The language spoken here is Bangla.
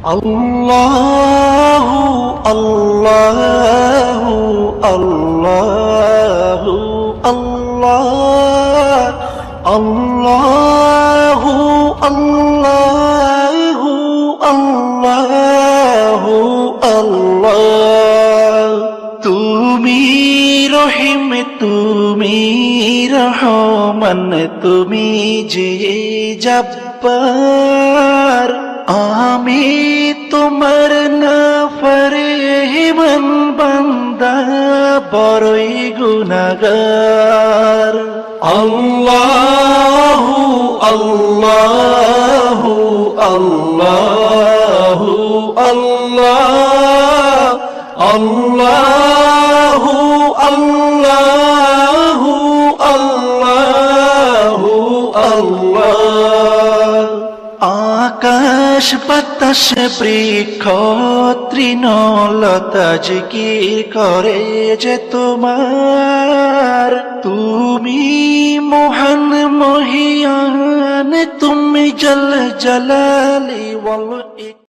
আল্লাহু আল্লাহু আল্লাহু আল্লাহ আল্লাহু আল্লাহু আল্লাহু আল্লাহ। তুমি রহিম তুমি রহমান তুমি যে জব্বার, আমি তোমার নাফরমান বান্দা বড়ই গুনাহগার। আল্লাহু আল্লাহু আল্লাহু আল্লাহ আল্লাহু আল্লাহু আল্লাহু আল্লাহ। আকাশ বাতাস বৃক্ষ তৃণলতা জিকির করে যে তোমার, তুমি মহান মহিয়ান তুমি জল জলালি ওয়াল